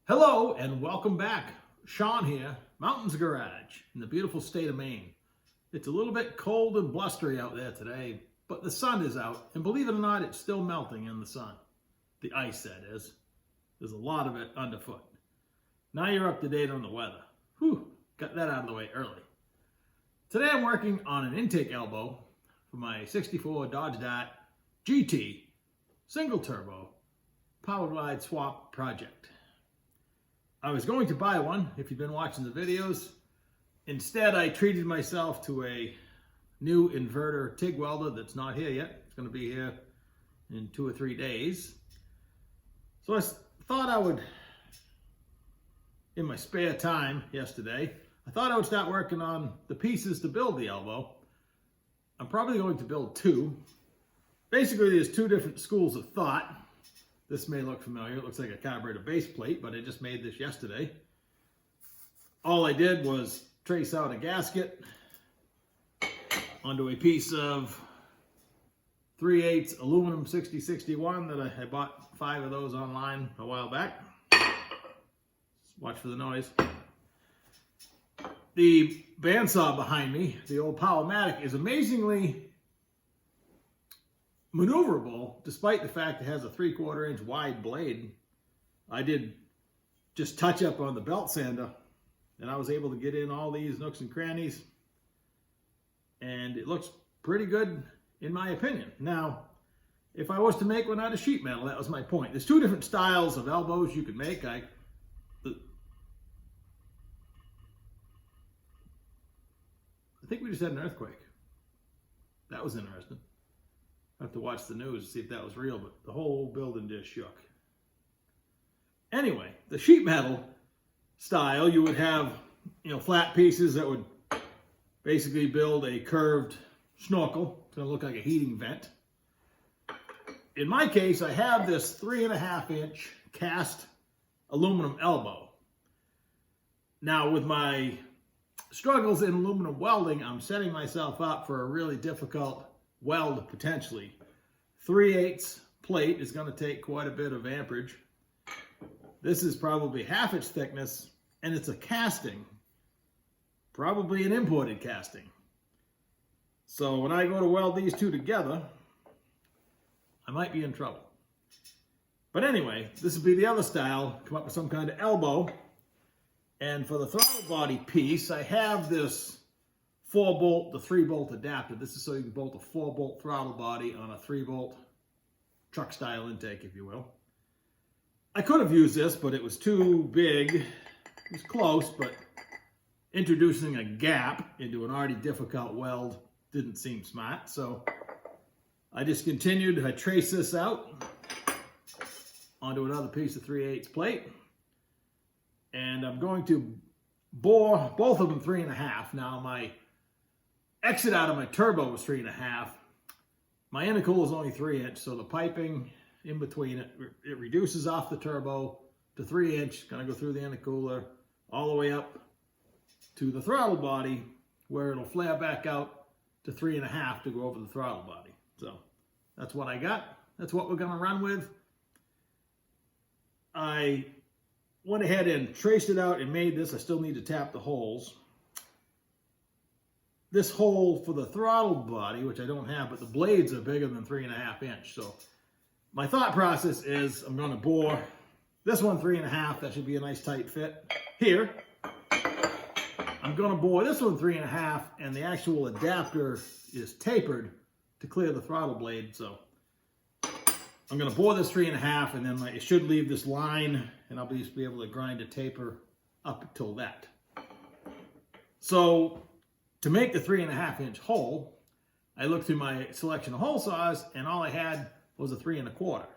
Hello and welcome back. Sean here, Mountains Garage in the beautiful state of Maine. It's a little bit cold and blustery out there today, but the sun is out, and believe it or not, it's still melting in the sun. The ice, that is. There's a lot of it underfoot. Now you're up to date on the weather. Whew, got that out of the way early. Today I'm working on an intake elbow for my 64 Dodge Dart GT single turbo power glide swap project. I was going to buy one, if you've been watching the videos. Instead, I treated myself to a new inverter TIG welder that's not here yet. It's going to be here in 2 or 3 days. So I thought I would, in my spare time yesterday, I thought I would start working on the pieces to build the elbow. I'm probably going to build 2. Basically, there's 2 different schools of thought. This may look familiar. It looks like a carburetor base plate, but I just made this yesterday. All I did was trace out a gasket onto a piece of 3/8 aluminum 6061 that I bought 5 of those online a while back. Watch for the noise. The bandsaw behind me, the old Powermatic, is amazingly maneuverable, despite the fact it has a 3/4 inch wide blade. I did just touch up on the belt sander, and I was able to get in all these nooks and crannies, and it looks pretty good in my opinion. Now, if I was to make one out of sheet metal, that was my point. There's 2 different styles of elbows you could make. I think we just had an earthquake. That was interesting. I have to watch the news to see if that was real, but the whole building just shook. Anyway, the sheet metal style, you would have, flat pieces that would basically build a curved snorkel. It's going to look like a heating vent. In my case, I have this 3.5 inch cast aluminum elbow. Now, with my struggles in aluminum welding, I'm setting myself up for a really difficult weld potentially. 3/8 plate is going to take quite a bit of amperage. This is probably half its thickness, and it's a casting, probably an imported casting. So when I go to weld these 2 together, I might be in trouble. But anyway, this would be the other style, come up with some kind of elbow. And for the throttle body piece, I have this 4-bolt to 3-bolt adapter. This is so you can bolt a 4-bolt throttle body on a 3-bolt truck style intake, if you will. I could have used this, but it was too big. It was close, but introducing a gap into an already difficult weld didn't seem smart. So I just continued. I traced this out onto another piece of 3/8 plate. And I'm going to bore both of them 3.5. Now my exit out of my turbo was 3.5. My intercooler is only 3 inch, so the piping in between it reduces off the turbo to 3 inch. Gonna go through the intercooler all the way up to the throttle body, where it'll flare back out to 3.5 to go over the throttle body. So that's what I got. That's what we're gonna run with. I went ahead and traced it out and made this. I still need to tap the holes. This hole for the throttle body, which I don't have, but the blades are bigger than 3.5 inch. So my thought process is I'm going to bore this one 3.5. That should be a nice tight fit here. I'm going to bore this one 3.5, and the actual adapter is tapered to clear the throttle blade. So I'm going to bore this 3.5, and then it should leave this line, and I'll just be able to grind a taper up until that. So to make the 3.5 inch hole, I looked through my selection of hole saws, and all I had was a 3 1/4.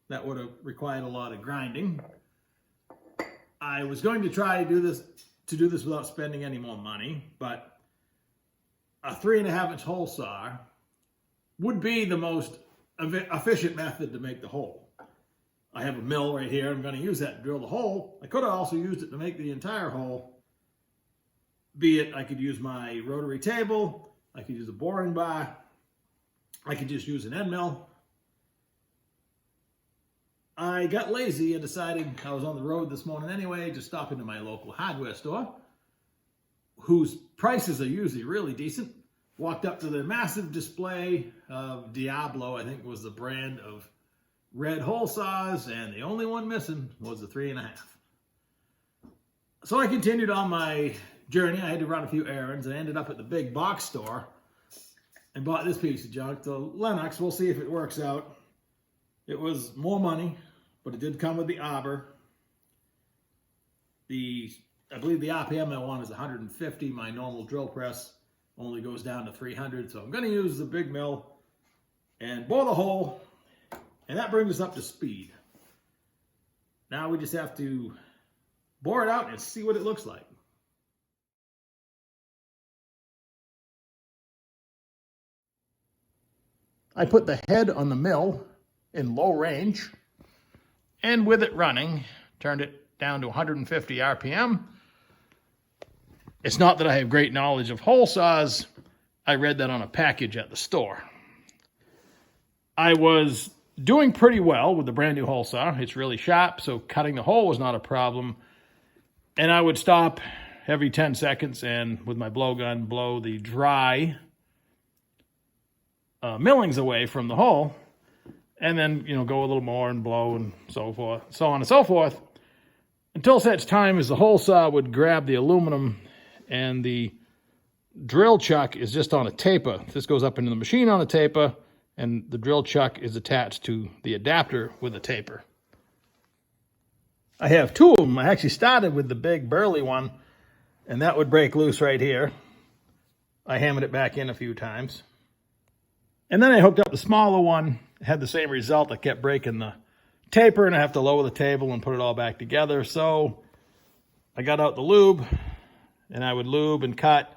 That would have required a lot of grinding. I was going to try to do this without spending any more money, but a 3.5 inch hole saw would be the most efficient method to make the hole. I have a mill right here. I'm going to use that to drill the hole. I could have also used it to make the entire hole. Be it, I could use my rotary table, I could use a boring bar, I could just use an end mill. I got lazy and decided I was on the road this morning anyway, just stop into my local hardware store, whose prices are usually really decent. Walked up to the massive display of Diablo, I think was the brand of red hole saws, and the only one missing was the 3.5. So I continued on my journey. I had to run a few errands and I ended up at the big box store and bought this piece of junk, the Lennox. We'll see if it works out. It was more money, but it did come with the arbor. I believe the RPM I want is 150. My normal drill press only goes down to 300. So I'm going to use the big mill and bore the hole. And that brings us up to speed. Now we just have to bore it out and see what it looks like. I put the head on the mill in low range, and with it running, turned it down to 150 RPM. It's not that I have great knowledge of hole saws. I read that on a package at the store. I was doing pretty well with the brand new hole saw. It's really sharp, so cutting the hole was not a problem. And I would stop every 10 seconds and with my blowgun blow the dry millings away from the hole, and then go a little more and blow and so forth, so on and so forth, until such time as the hole saw would grab the aluminum and the drill chuck is just on a taper. This goes up into the machine on a taper, and the drill chuck is attached to the adapter with a taper. I have two of them. I actually started with the big burly one, and that would break loose right here. I hammered it back in a few times. And then I hooked up the smaller one. It had the same result. I kept breaking the taper, and I have to lower the table and put it all back together. So I got out the lube, and I would lube and cut,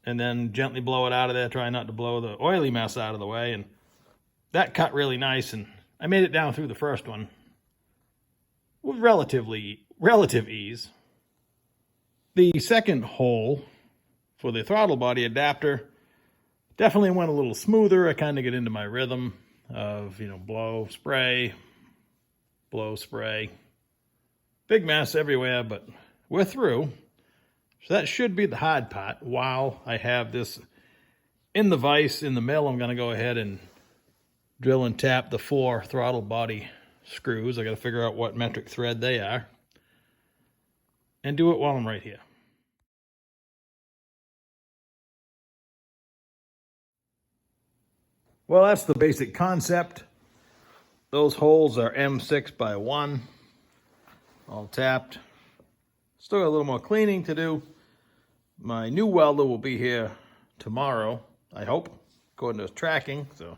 and then gently blow it out of there, try not to blow the oily mess out of the way. And that cut really nice, and I made it down through the first one with relative ease. The second hole for the throttle body adapter definitely went a little smoother. I kind of get into my rhythm of, blow, spray, blow, spray. Big mess everywhere, but we're through. So that should be the hard part. While I have this in the vise, in the mill, I'm going to go ahead and drill and tap the 4 throttle body screws. I got to figure out what metric thread they are. And do it while I'm right here. Well, that's the basic concept. Those holes are M6 by 1, all tapped. Still got a little more cleaning to do. My new welder will be here tomorrow, I hope, according to his tracking. So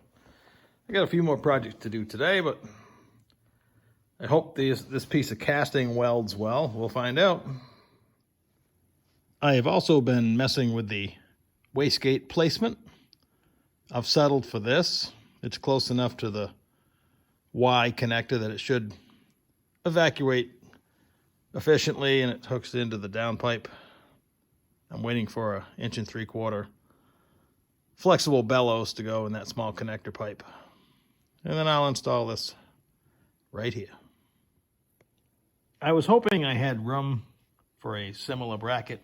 I got a few more projects to do today, but I hope this piece of casting welds well. We'll find out. I have also been messing with the wastegate placement. I've settled for this. It's close enough to the Y connector that it should evacuate efficiently, and it hooks into the downpipe. I'm waiting for a 1 3/4 flexible bellows to go in that small connector pipe. And then I'll install this right here. I was hoping I had room for a similar bracket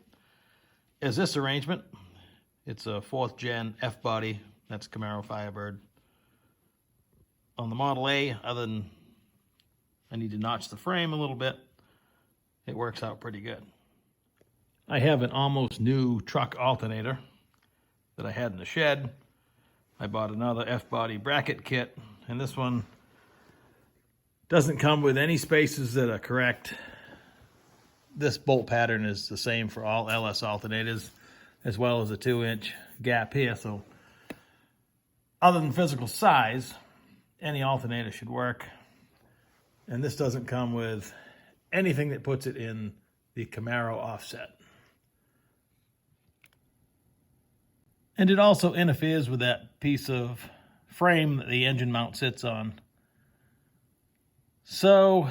as this arrangement. It's a 4th gen F-body. That's Camaro Firebird. On the Model A, other than I need to notch the frame a little bit, it works out pretty good. I have an almost new truck alternator that I had in the shed. I bought another F-body bracket kit, and this one doesn't come with any spaces that are correct. This bolt pattern is the same for all LS alternators, as well as a 2-inch gap here. So other than physical size, any alternator should work. And this doesn't come with anything that puts it in the Camaro offset. And it also interferes with that piece of frame that the engine mount sits on. So,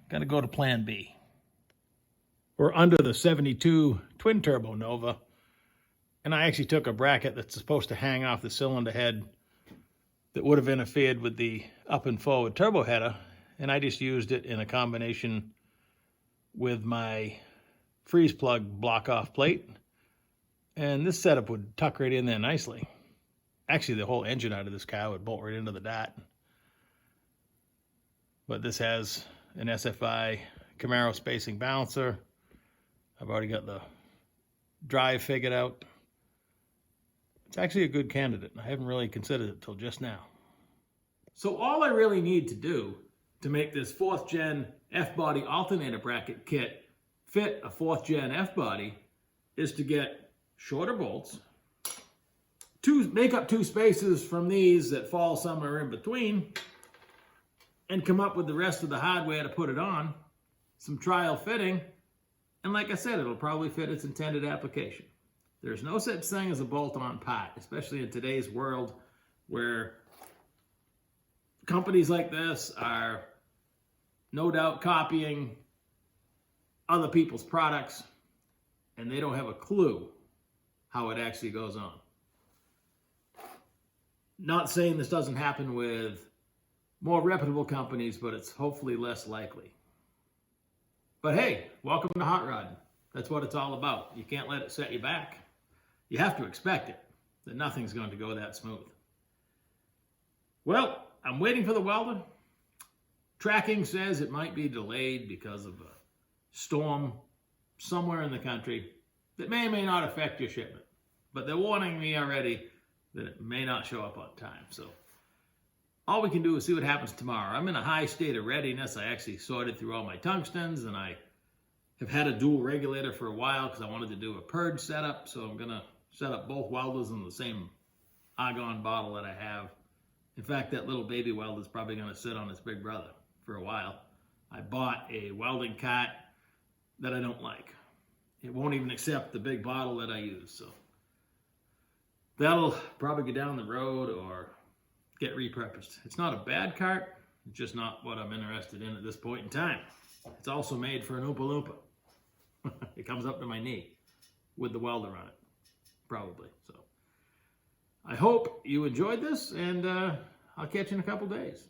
gotta go to plan B. We're under the 72 twin turbo Nova, and I actually took a bracket that's supposed to hang off the cylinder head that would have interfered with the up and forward turbo header, and I just used it in a combination with my freeze plug block off plate, and this setup would tuck right in there nicely. Actually, the whole engine out of this car would bolt right into the dot. But this has an SFI Camaro spacing balancer. I've already got the drive figured out. It's actually a good candidate. I haven't really considered it till just now. So all I really need to do to make this 4th gen F-body alternator bracket kit fit a 4th gen F-body is to get shorter bolts, make up 2 spaces from these that fall somewhere in between, and come up with the rest of the hardware to put it on, some trial fitting, and like I said, it'll probably fit its intended application. There's no such thing as a bolt-on part, especially in today's world where companies like this are no doubt copying other people's products, and they don't have a clue how it actually goes on. Not saying this doesn't happen with more reputable companies, but it's hopefully less likely. But hey, welcome to hot rodding. That's what it's all about. You can't let it set you back. You have to expect it, that nothing's going to go that smooth. Well, I'm waiting for the welder. Tracking says it might be delayed because of a storm somewhere in the country that may or may not affect your shipment. But they're warning me already that it may not show up on time. So all we can do is see what happens tomorrow. I'm in a high state of readiness. I actually sorted through all my tungstens, and I have had a dual regulator for a while because I wanted to do a purge setup. So I'm going to set up both welders in the same argon bottle that I have. In fact, that little baby welder is probably going to sit on its big brother for a while. I bought a welding cart that I don't like. It won't even accept the big bottle that I use. So that'll probably go down the road or get repurposed. It's not a bad cart. It's just not what I'm interested in at this point in time. It's also made for an Oompa Loompa. It comes up to my knee with the welder on it, probably. So I hope you enjoyed this, and I'll catch you in a couple days.